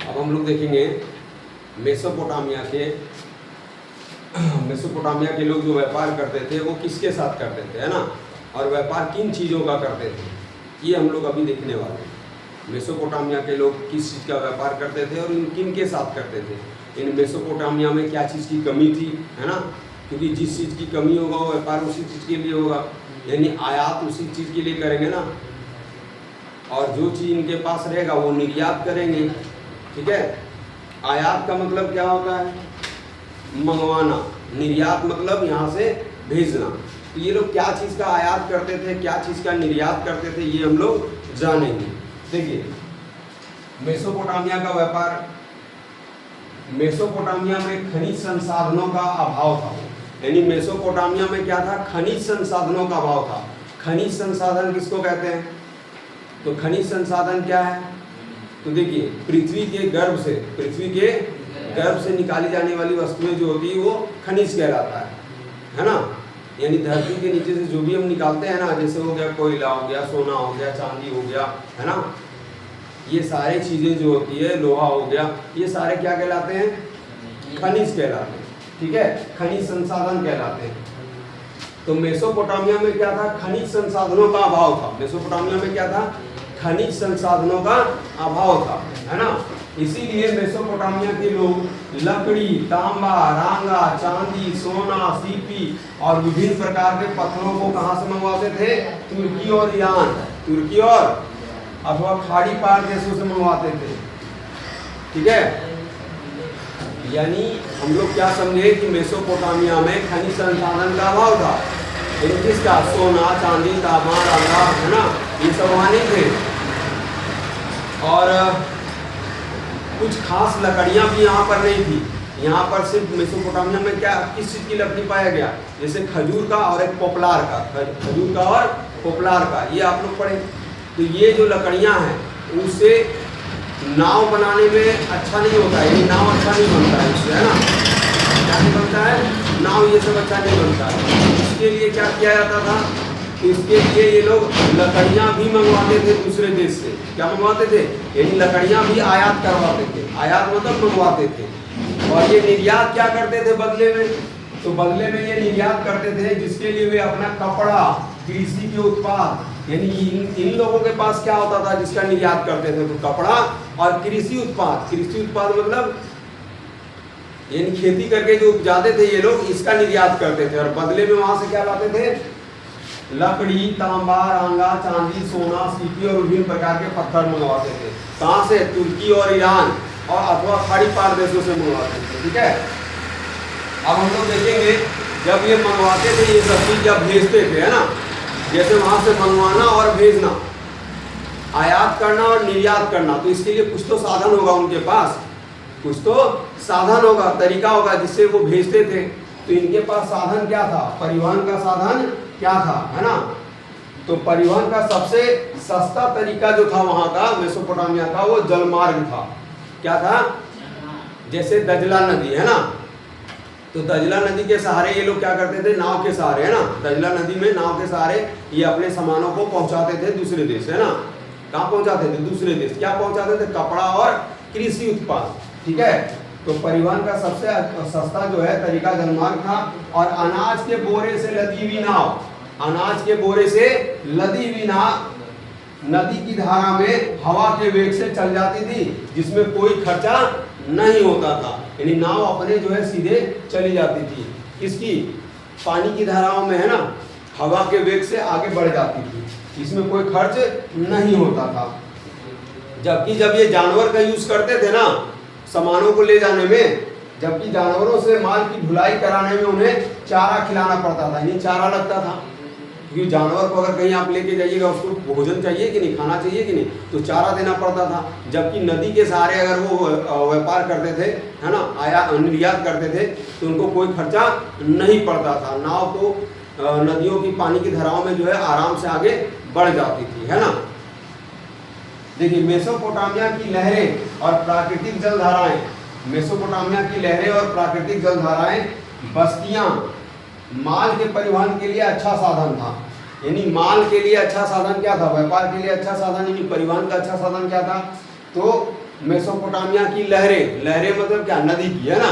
अब हम लोग देखेंगे मेसोपोटामिया के लोग जो व्यापार करते थे वो किसके साथ करते थे, है ना, और व्यापार किन चीज़ों का करते थे, ये हम लोग अभी देखने वाले हैं। मेसोपोटामिया के लोग किस चीज़ का व्यापार करते थे और किन के साथ करते थे, इन मेसोपोटामिया में क्या चीज़ की कमी थी, है ना, क्योंकि जिस चीज़ की कमी होगा वो व्यापार उसी चीज़ के लिए होगा, यानी आयात उसी चीज़ के लिए करेंगे ना, और जो चीज़ इनके पास रहेगा वो निर्यात करेंगे। ठीक है, आयात का मतलब क्या होता है, मंगवाना, निर्यात मतलब यहाँ से भेजना। तो ये लोग क्या चीज़ का आयात करते थे, क्या चीज़ का निर्यात करते थे, ये हम लोग जानेंगे। देखिए मेसोपोटामिया का व्यापार, मेसोपोटामिया में खनिज संसाधनों का अभाव था, यानी मेसोपोटामिया में क्या था, खनिज संसाधनों का अभाव था। खनिज संसाधन किसको कहते हैं, तो खनिज संसाधन क्या है, तो देखिए पृथ्वी के गर्भ से निकाली जाने वाली वस्तुएं जो होती है वो खनिज कहलाता है ना, यानी धरती के नीचे से जो भी हम निकालते हैं ना, जैसे हो गया कोयला हो गया, सोना हो गया, चांदी हो गया, है ना, ये सारी चीज़ें जो होती है, लोहा हो गया, ये सारे क्या कहलाते हैं, खनिज कहलाते हैं। ठीक है, खनिज संसाधन कहलाते हैं। तो मेसोपोटामिया में क्या था, खनिज संसाधनों का अभाव था। मेसोपोटामिया में क्या था, खनिज संसाधनों का अभाव था, है ना, इसीलिए मेसोपोटामिया के लोग लकड़ी, तांबा, रांगा, चांदी, सोना, सीपी और विभिन्न प्रकार के पत्थरों को कहाँ से मंगवाते थे, तुर्की और ईरान, तुर्की और अथवा खाड़ी पार देशों से मंगवाते थे। ठीक है, यानी हम लोग क्या समझे कि मेसोपोटामिया में खनिज संसाधन का अभाव था, लेकिन किसका, सोना, चांदी, तांबा, रांगा, है ना, ये सब वहाँ नहीं थे। और कुछ खास लकड़ियाँ भी यहाँ पर नहीं थी। यहाँ पर सिर्फ मेसोपोटामिया में क्या, किस चीज़ की लकड़ी पाया गया, जैसे खजूर का और एक पोपलार का, खजूर का और पोपलार का, ये आप लोग पढ़े। तो ये जो लकड़ियाँ हैं उससे नाव बनाने में अच्छा नहीं होता है, ये नाव अच्छा नहीं बनता है इससे, है ना, क्या नहीं बनता है, नाव ये सब अच्छा नहीं बनता है। इसके लिए क्या किया जाता था, इसके लिए ये लोग लकड़ियाँ भी मंगवाते थे दूसरे देश से। क्या मंगवाते थे, यानी लकड़ियाँ भी आयात करवाते थे, आयात मतलब मंगवाते थे। और ये निर्यात क्या करते थे बदले में, तो बदले में ये निर्यात करते थे जिसके लिए वे अपना कपड़ा, कृषि के उत्पाद, यानी इन लोगों के पास क्या होता था जिसका निर्यात करते थे, तो कपड़ा और कृषि उत्पाद। कृषि उत्पाद मतलब यानी खेती करके जो उपजाते थे ये लोग, इसका निर्यात करते थे, और बदले में वहां से क्या लाते थे, लकड़ी, तांबा, रांगा, चांदी, सोना, सीपी और विभिन्न प्रकार के पत्थर मंगवाते थे। कहाँ से, तुर्की और ईरान और अथवा खाड़ी पार देशों से मंगवाते थे। ठीक है, अब हम लोग देखेंगे जब ये मंगवाते थे ये सब चीज जब भेजते थे, है ना, जैसे वहां से मंगवाना और भेजना, आयात करना और निर्यात करना, तो इसके लिए कुछ तो साधन होगा उनके पास, कुछ तो साधन होगा, तरीका होगा जिससे वो भेजते थे। तो इनके पास साधन क्या था, परिवहन का साधन क्या था, है ना, तो परिवहन का सबसे सस्ता तरीका जो था वहां का, मेसोपोटामिया का, वो जलमार्ग था। क्या था, जैसे दजला नदी है ना, तो दजला नदी के सहारे ये लोग क्या करते थे, नाव के सहारे, है ना, दजला नदी में नाव के सहारे ये अपने सामानों को पहुंचाते थे दूसरे देश, है ना, कहाँ पहुंचाते थे, दूसरे देश। क्या पहुंचाते थे, कपड़ा और कृषि उत्पाद। ठीक है, तो परिवहन का सबसे सस्ता जो है तरीका जलमार्ग था। और अनाज के बोरे से लदी हुई नाव, अनाज के बोरे से लदी हुई नाव नदी की धारा में हवा के वेग से चल जाती थी, जिसमें कोई खर्चा नहीं होता था, यानी नाव अपने जो है सीधे चली जाती थी, किसकी, पानी की धाराओं में, है ना, हवा के वेग से आगे बढ़ जाती थी, इसमें कोई खर्च नहीं होता था। जबकि जब ये जानवर का यूज करते थे ना सामानों को ले जाने में, जबकि जानवरों से माल की ढुलाई कराने में उन्हें चारा खिलाना पड़ता था, यानी चारा लगता था, क्योंकि जानवर को अगर कहीं आप लेके जाइएगा उसको भोजन चाहिए कि नहीं, खाना चाहिए कि नहीं, तो चारा देना पड़ता था। जबकि नदी के सहारे अगर वो व्यापार करते थे, है ना, निर्यात करते थे, तो उनको कोई खर्चा नहीं पड़ता था, नाव तो नदियों की पानी की धाराओं में जो है आराम से आगे बढ़ जाती थी, है ना। देखिए मेसोपोटामिया की लहरें और प्राकृतिक जलधाराएं, मेसोपोटामिया की लहरें और प्राकृतिक जलधाराएं, बस्तियां माल के परिवहन के लिए अच्छा साधन था। यानी माल के लिए अच्छा साधन क्या था, व्यापार के लिए अच्छा साधन, यानी परिवहन का अच्छा साधन क्या था, तो मेसोपोटामिया की लहरें, लहरें मतलब क्या, नदी की, है ना,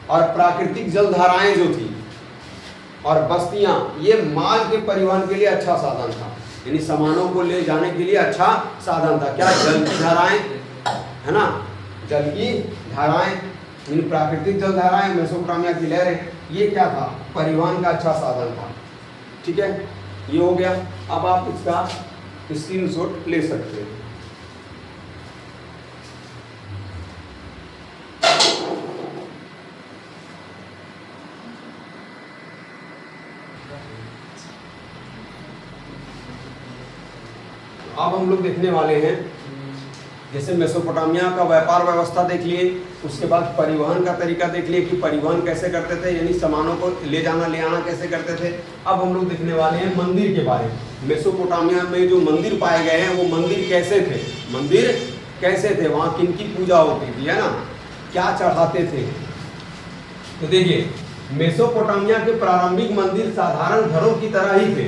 और प्राकृतिक जल धाराएं जो थी और बस्तियां, ये माल के परिवहन के लिए अच्छा साधन था, यानी सामानों को ले जाने के लिए अच्छा साधन था। क्या, जल की धाराएं, है ना, जल की धाराएं, इन प्राकृतिक जल धाराएं, मेसोपोटामिया की लहरें, ये क्या था, परिवहन का अच्छा साधन था। ठीक है, ये हो गया। अब आप इसका स्क्रीनशॉट ले सकते हैं। अब हम लोग देखने वाले हैं, जैसे मेसोपोटामिया का व्यापार व्यवस्था देख लिए, उसके बाद परिवहन का तरीका देख लिए कि परिवहन कैसे करते थे, यानी सामानों को ले जाना ले आना कैसे करते थे। अब हम लोग देखने वाले हैं मंदिर के बारे में। मेसोपोटामिया में जो मंदिर पाए गए हैं वो मंदिर कैसे थे, मंदिर कैसे थे, वहाँ किन की पूजा होती थी, है ना, क्या चढ़ाते थे। तो देखिए, मेसोपोटामिया के प्रारंभिक मंदिर साधारण घरों की तरह ही थे।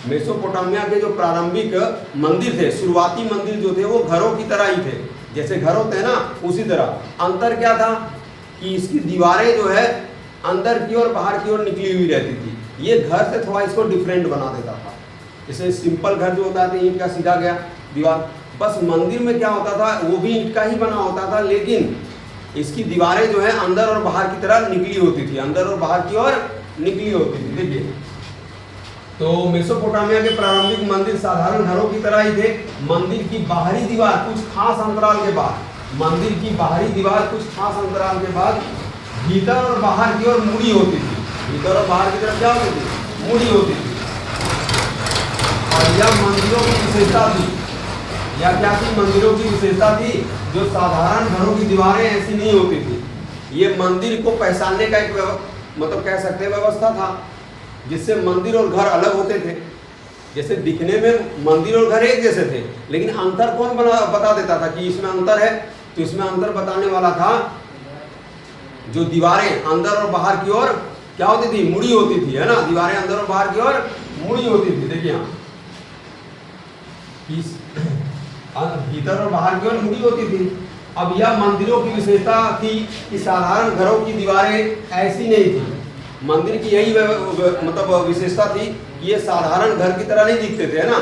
मेसोपोटामिया के जो प्रारंभिक मंदिर थे, शुरुआती मंदिर जो थे, वो घरों की तरह ही थे, जैसे घर होते हैं ना, उसी तरह। अंतर क्या था कि इसकी दीवारें जो है अंदर की ओर बाहर की ओर निकली हुई रहती थी। ये घर से थोड़ा इसको डिफरेंट बना देता था। जैसे सिंपल घर जो होता था, ईंट का सीधा गया दीवार, बस मंदिर में क्या होता था, वो भी ईंट का ही बना होता था, लेकिन इसकी दीवारें जो है अंदर और बाहर की तरह निकली होती थी, अंदर और बाहर की ओर निकली होती थी। देखिए, तो मेसोपोटामिया के प्रारंभिक मंदिर साधारण घरों की तरह ही थे। मंदिर की बाहरी दीवार कुछ खास अंतराल के बाद, मंदिर की बाहरी दीवार कुछ खास अंतराल के बाद भीतर और बाहर की ओर मुड़ी होती थी। भीतर और बाहर की तरफ क्या होती थी, मुड़ी होती थी। और यह मंदिरों की विशेषता थी, या क्या थी, मंदिरों की विशेषता थी, जो साधारण घरों की दीवारें ऐसी नहीं होती थी। ये मंदिर को पहचानने का एक मतलब कह सकते हैं व्यवस्था था, जिससे मंदिर और घर अलग होते थे। जैसे दिखने में मंदिर और घर एक जैसे थे, लेकिन अंतर कौन बता देता था कि इसमें अंतर है, तो इसमें अंतर बताने वाला था जो दीवारें अंदर और बाहर की ओर क्या होती थी, मुड़ी होती थी, है ना, दीवारें अंदर और बाहर की ओर मुड़ी होती थी। देखिए यहाँ भीतर और बाहर की ओर मुड़ी होती थी। अब यह मंदिरों की विशेषता थी कि साधारण घरों की दीवारें ऐसी नहीं थी। मंदिर की यही मतलब विशेषता थी कि ये साधारण घर की तरह नहीं दिखते थे, है ना,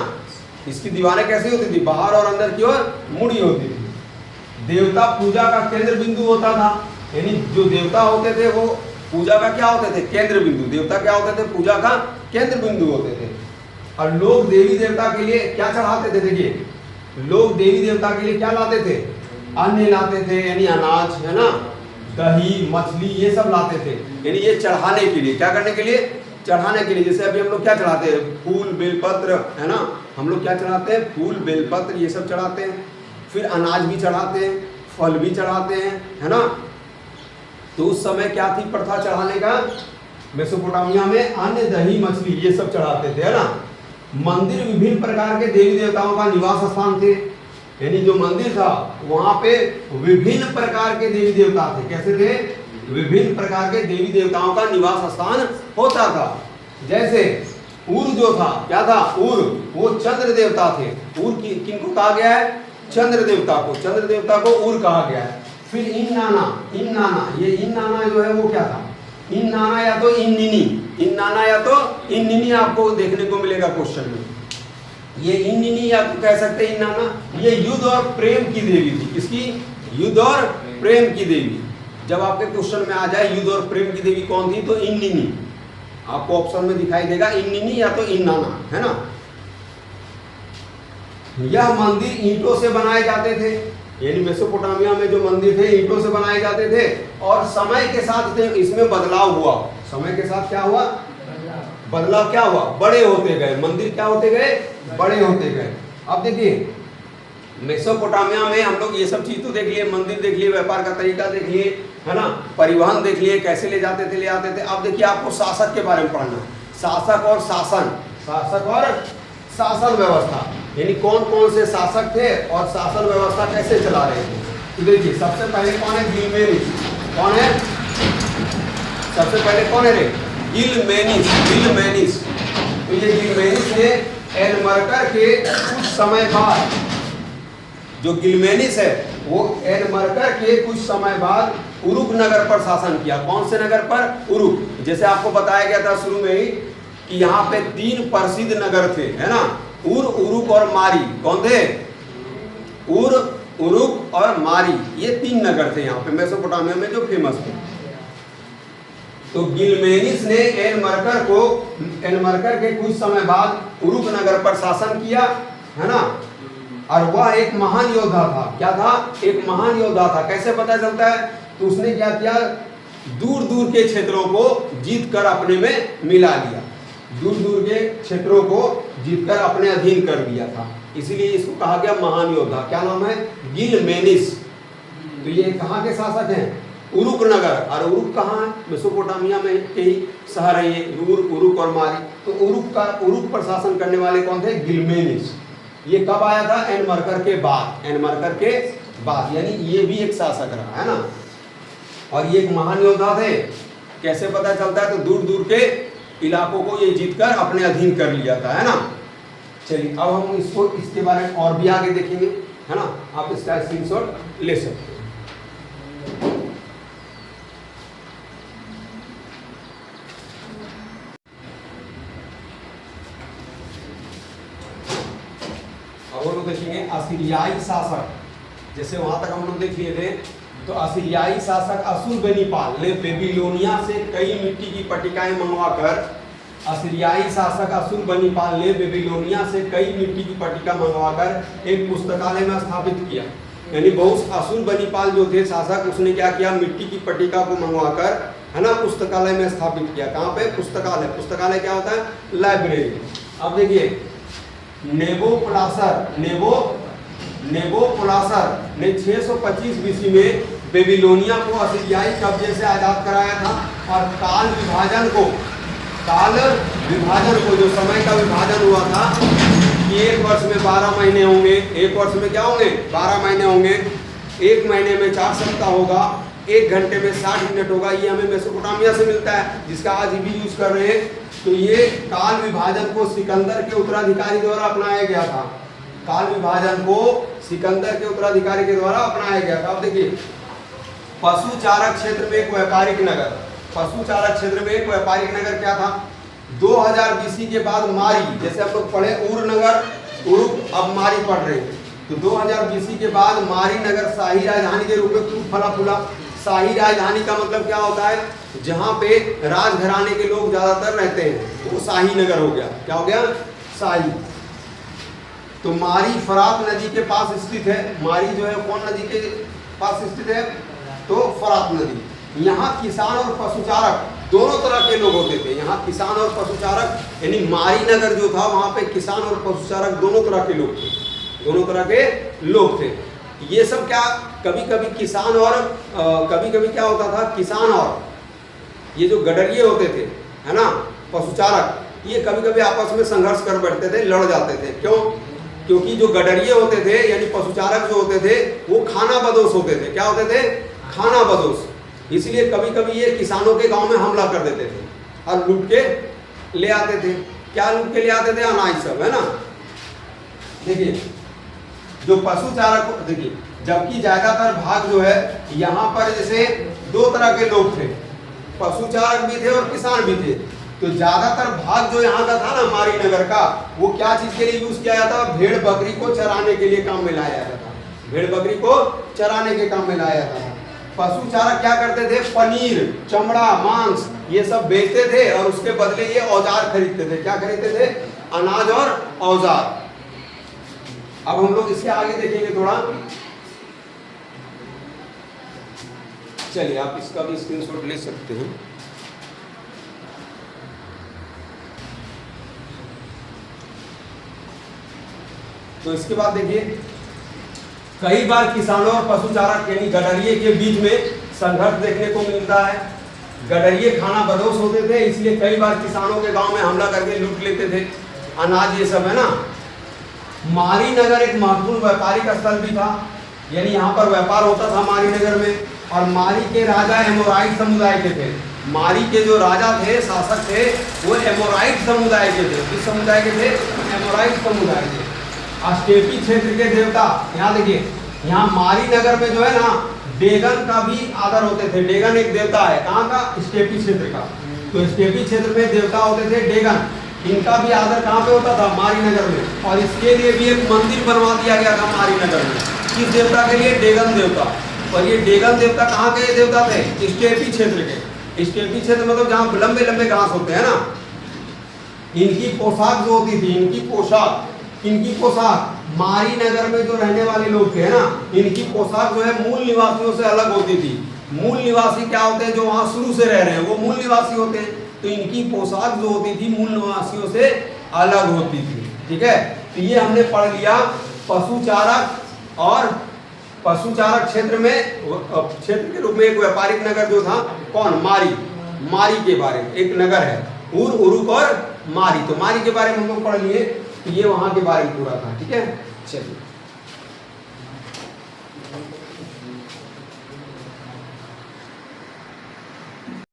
इसकी दीवारें कैसी होती थी, बाहर और अंदर की ओर मुड़ी होती थी। देवता पूजा का केंद्र बिंदु होता था, यानी जो देवता होते थे वो पूजा का क्या होते थे, केंद्र बिंदु। देवता क्या होते थे, पूजा का केंद्र बिंदु होते थे। और लोग देवी देवता के लिए क्या चढ़ाते थे, देखिए, लोग देवी देवता के लिए क्या लाते थे, अन्न लाते थे, यानी अनाज, है ना, दही, मछली, ये सब लाते थे, यानी ये चढ़ाने के लिए, क्या करने के लिए, चढ़ाने के लिए। जैसे अभी हम लोग क्या चढ़ाते हैं, फूल बेलपत्र, है ना, हम लोग क्या चढ़ाते हैं, फूल बेलपत्र, ये सब चढ़ाते हैं। फिर अनाज भी चढ़ाते हैं, फल भी चढ़ाते हैं, है ना। तो उस समय क्या थी प्रथा चढ़ाने का, मेसोपोटामिया में अन्न, दही, मछली, ये सब चढ़ाते थे, है ना। मंदिर विभिन्न प्रकार के देवी देवताओं का निवास स्थान थे, यानी जो मंदिर था वहां पे विभिन्न प्रकार के देवी देवता थे। कैसे थे, विभिन्न प्रकार के देवी देवताओं का निवास स्थान होता था। जैसे उर जो था, क्या था, उर, वो चंद्र देवता थे। उर किनको कहा गया है, चंद्र देवता को, चंद्र देवता को उर कहा गया है। फिर इन्नाना, इन्नाना, ये इन्नाना जो है वो क्या था, इन्नाना या तो इन्निनी, इन्नाना या तो इन्निनी आपको देखने को मिलेगा क्वेश्चन में। ये इन्निनी या तो कह सकते हैं इन्नाना, ये युद्ध और प्रेम की देवी थी। किसकी, युद्ध और प्रेम की देवी। जब आपके क्वेश्चन में आ जाए युद्ध और प्रेम की देवी कौन थी, तो इन्निनी आपको ऑप्शन में दिखाई देगा, इन्निनी या तो इन्नाना, है ना। यह मंदिर ईंटों से बनाए जाते थे, यानी मेसोपोटामिया में जो मंदिर थे ईंटों से बनाए जाते थे। और समय के साथ इसमें बदलाव हुआ, समय के साथ क्या हुआ, बदलाव क्या हुआ, बड़े होते गए मंदिर, क्या होते गए, बड़े होते गए। अब देखिए मेसोपोटामिया में हम लोग ये सब चीज तो देख लिए, मंदिर देख लिए, व्यापार का तरीका देख लिए, है ना, परिवहन देख लिए, कैसे ले जाते थे ले आते थे। अब देखिए आपको शासक के बारे में पढ़ना, शासक और शासन, शासक और शासन व्यवस्था, यानी कौन कौन से शासक थे और शासन व्यवस्था कैसे चला रहे थे। तो देखिए सबसे पहले कौन है, गिलमेनिस, कौन है, सबसे पहले कौन है रे, गिलमेनिस, गिलमेनिस। तो ये गिलमेनिस ने एलमरकर के कुछ समय बाद, जो गिलमेनिस है वो एनमरकर के कुछ समय बाद उरुक नगर पर शासन किया। कौन से नगर पर? उरुक। जैसे आपको बताया गया था शुरू में ही कि यहाँ पे 3 प्रसिद्ध नगर थे, है ना, उर, उरुक और मारी। कौन थे? उर, उरुक और मारी, ये 3 नगर थे यहाँ पे मेसोपोटामिया में जो फेमस थे। तो गिलमेनिस ने एनमरकर के कुछ समय बाद उरुक नगर पर शासन किया, है ना, और वह एक महान योद्धा था। क्या था? एक महान योद्धा था। कैसे पता चलता है? तो उसने क्या किया, दूर दूर के क्षेत्रों को जीत कर अपने में मिला लिया, दूर दूर के क्षेत्रों को जीतकर अपने अधीन कर लिया था, इसीलिए इसको कहा गया महान योद्धा। क्या नाम है? गिलमेनिस। तो ये कहाँ के शासक हैं? उरुक नगर। और उरुक कहाँ है? मेसोपोटामिया में के ही शहर है ये, उरुक और मारी। तो उरुक पर शासन करने वाले कौन थे? गिलमेनिस। ये कब आया था? एनमरकर के बाद, एनमरकर के बाद, यानी ये भी एक शासक रहा, है ना, और ये एक महान योद्धा थे। कैसे पता चलता है? तो दूर दूर के इलाकों को ये जीतकर अपने अधीन कर लिया था, है ना। चलिए अब हम इसको इसके बारे में और भी आगे देखेंगे, है ना। आप इसका स्क्रीनशॉट ले सकते हैं। अब हम लोग देखेंगे असीरियाई शासक। जैसे वहां तक हम लोग देख लिए थे, तो असीरियाई शासक अशुरबनीपाल ने बेबीलोनिया से कई मिट्टी की पट्टिकाएं मंगवाकर, असीरियाई शासक अशुरबनीपाल ने बेबीलोनिया से कई मिट्टी की पट्टिका मंगवाकर एक पुस्तकालय में स्थापित किया। यानी बहुत अशुरबनीपाल जो थे शासक, उसने क्या किया, मिट्टी की पट्टिका को मंगवाकर, है ना, पुस्तकालय में स्थापित किया। कहाँ पे? पुस्तकालय। पुस्तकालय क्या होता है? लाइब्रेरी। अब देखिए नेबोपुलासर ने 625 बीसी में बेबीलोनिया को असीरियाई कब्जे से आजाद कराया था, और काल विभाजन को जो समय का विभाजन हुआ था कि एक वर्ष में 12 महीने होंगे, एक वर्ष में क्या होंगे? 12 महीने होंगे, एक महीने में 4 सप्ताह होगा, एक घंटे में 60 मिनट होगा। ये हमें मेसोपोटामिया से मिलता है, जिसका आज भी यूज कर रहे हैं। तो ये काल विभाजन को सिकंदर के उत्तराधिकारी द्वारा अपनाया गया था। काल विभाजन को सिकंदर के उत्तराधिकारी के द्वारा अपनाया गया था। अब देखिए पशु चारक क्षेत्र में एक व्यापारिक नगर, पशु चारक क्षेत्र में एक व्यापारिक नगर क्या था? 2000 बीसी के बाद मारी, जैसे हम लोग पढ़े उर नगर, उरुक, अब मारी पढ़ रहे हैं। तो 2000 बीसी के बाद मारी नगर शाही राजधानी के रूप में खूब फला फूला। शाही राजधानी का मतलब क्या होता है? जहाँ पे राजघराने के लोग ज्यादातर रहते हैं, वो शाही नगर हो गया। क्या हो गया? शाही। तो मारी फरात नदी के पास स्थित है। मारी जो है कौन नदी के पास स्थित है? तो फरात नदी। यहाँ किसान और पशुचारक दोनों तरह के लोग होते थे। यहाँ किसान और पशुचारक, यानी मारी नगर जो था वहाँ पे किसान और पशुचारक दोनों तरह के लोग थे, दोनों तरह के लोग थे। ये सब क्या, कभी कभी किसान और कभी कभी क्या होता था, किसान और ये जो गडरिये होते थे, है ना, पशुचारक, ये कभी कभी आपस में संघर्ष कर बैठते थे, लड़ जाते थे। क्यों? क्योंकि जो गडरिये होते थे यानी पशुचारक जो होते थे वो खाना बदोश होते थे। क्या होते थे? खाना बदोश। इसलिए कभी कभी ये किसानों के गांव में हमला कर देते थे और लूट के ले आते थे। क्या लूट के ले आते थे? अनाज सब, है ना। देखिए जो पशुचारक, देखिए जबकि ज्यादातर भाग जो है यहाँ पर जैसे 2 तरह के लोग थे, पशुचारक भी थे और किसान भी थे। तो ज्यादातर भाग जो यहाँ का था ना मारी नगर का, वो क्या चीज के लिए यूज किया जाता? भेड़ बकरी को चराने के लिए काम में लाया जाता था। भेड़ बकरी को चराने के काम में लाया जाता था। पशुचारक क्या करते थे? पनीर, चमड़ा, मांस ये सब बेचते थे और उसके बदले ये औजार खरीदते थे। क्या खरीदते थे? अनाज और औजार। अब हम लोग इसके आगे देखेंगे थोड़ा। चलिए आप इसका भी स्क्रीनशॉट ले सकते हैं। तो इसके बाद देखिए कई बार किसानों और पशुचारक यानी गडरिये के बीच में संघर्ष देखने को मिलता है। गडरिये खाना बदोश होते थे, इसलिए कई बार किसानों के गांव में हमला करके लूट लेते थे अनाज ये सब, है ना। मारी नगर एक महत्वपूर्ण व्यापारिक स्थल भी था, यानी यहाँ पर व्यापार होता था मारी नगर में। और मारी के राजा एमोराइट समुदाय के थे। मारी के जो राजा थे, शासक थे, वो एमोराइट समुदाय के थे। किस समुदाय के थे? एमोराइट समुदाय के। अस्टेपी क्षेत्र के देवता, यहाँ देखिए यहाँ मारी नगर में जो है ना डेगन का भी आदर होते थे। डेगन एक देवता है, कहाँ का? स्टेपी क्षेत्र का। तो स्टेपी क्षेत्र में देवता होते थे डेगन, इनका भी आदर कहाँ पे होता था? मारी नगर में। और इसके लिए भी एक मंदिर बनवा दिया गया था मारी नगर में, किस देवता के लिए? डेगन देवता। और ये डेगन देवता कहाँ के देवता थे? स्टेपी क्षेत्र के। स्टेपी क्षेत्र मतलब जहाँ लंबे लंबे घास होते हैं ना। इनकी पोशाक जो होती थी, इनकी पोशाक मारी नगर में जो रहने वाले लोग थे ना, इनकी पोशाक जो है मूल निवासियों से अलग होती थी। मूल निवासी क्या होते हैं? जो वहां शुरू से रह रहे हैं वो मूल निवासी होते हैं। तो इनकी पोशाक जो होती थी मूल निवासियों से अलग होती थी। ठीक है, तो ये हमने पढ़ लिया पशुचारक। और पशुचारक क्षेत्र में क्षेत्र के रूप में एक व्यापारिक नगर जो था, कौन? मारी के बारे में एक नगर है, उरुक और मारी। तो मारी के बारे में हम लोग पढ़ लिए, तो ये वहां के बारे में पूरा था। ठीक है, चलिए।